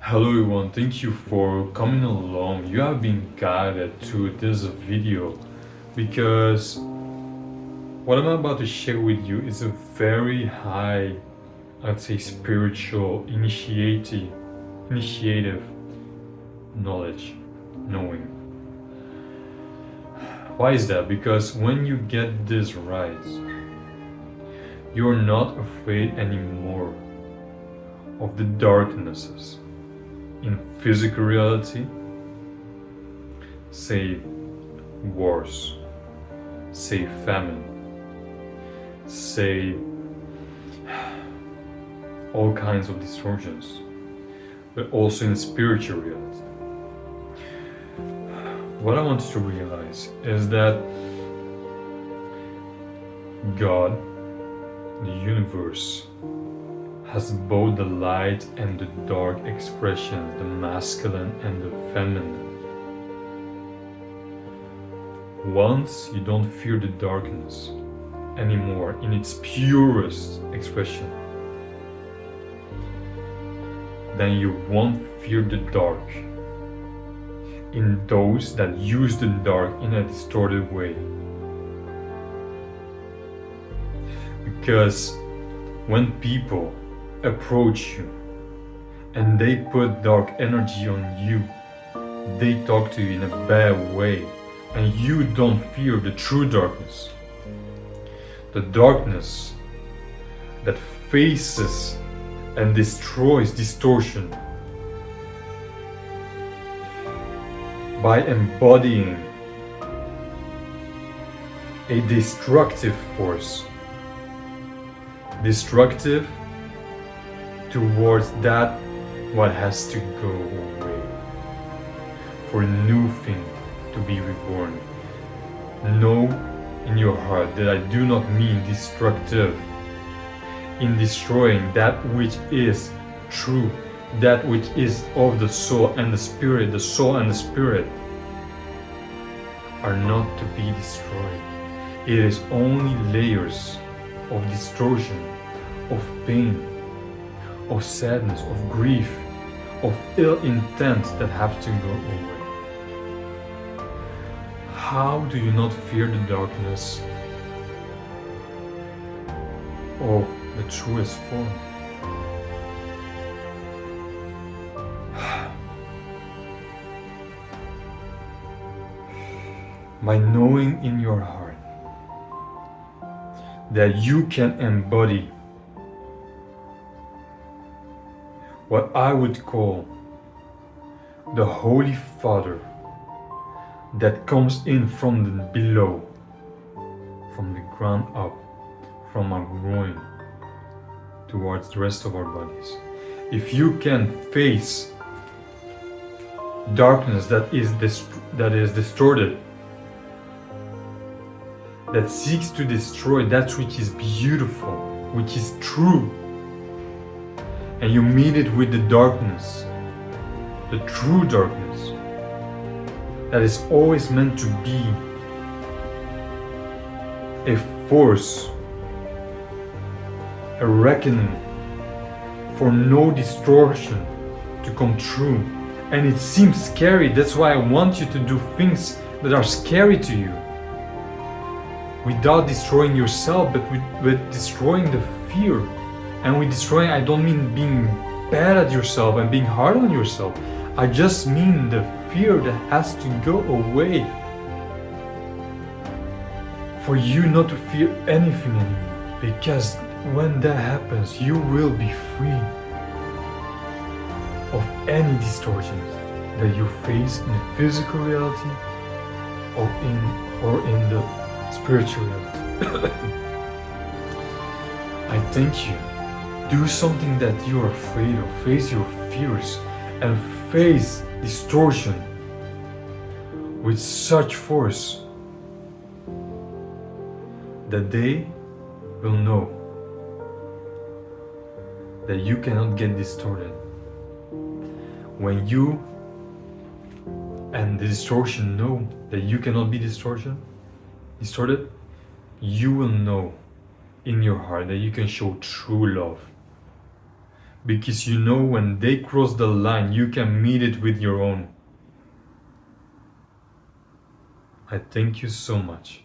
Hello everyone, thank you for coming along. You have been guided to this video because what I'm about to share with you is a very high, I'd say, spiritual initiative knowledge, knowing. Why is that? Because when you get this right, you're not afraid anymore of the darknesses in physical reality, say wars, say famine, say all kinds of distortions, but also in spiritual reality. What I want you to realize is that God, the universe, has both the light and the dark expressions, the masculine and the feminine. Once you don't fear the darkness anymore in its purest expression, then you won't fear the dark in those that use the dark in a distorted way. Because when people approach you and they put dark energy on you, they talk to you in a bad way, and you don't fear the true darkness. The darkness that faces and destroys distortion by embodying a destructive force. Destructive towards that what has to go away, for a new thing to be reborn. Know in your heart that I do not mean destructive in destroying that which is true, that which is of the soul and the spirit. The soul and the spirit are not to be destroyed. It is only layers of distortion, of pain, of sadness, of grief, of ill intent that have to go away. How do you not fear the darkness of the truest form? By knowing in your heart that you can embody what I would call the Holy Father that comes in from the below, from the ground up, from our groin towards the rest of our bodies. If you can face darkness that is distorted, that seeks to destroy that which is beautiful, which is true, and you meet it with the darkness, the true darkness, that is always meant to be a force, a reckoning for no distortion to come true. And it seems scary, that's why I want you to do things that are scary to you, without destroying yourself, but with destroying the fear. And with destroying, I don't mean being bad at yourself and being hard on yourself. I just mean the fear that has to go away. For you not to fear anything anymore. Because when that happens, you will be free of any distortions that you face in the physical reality or in the spiritual reality. I thank you. Do something that you are afraid of. Face your fears and face distortion with such force that they will know that you cannot get distorted. When you and the distortion know that you cannot be distorted, you will know in your heart that you can show true love. Because you know when they cross the line, you can meet it with your own. I thank you so much.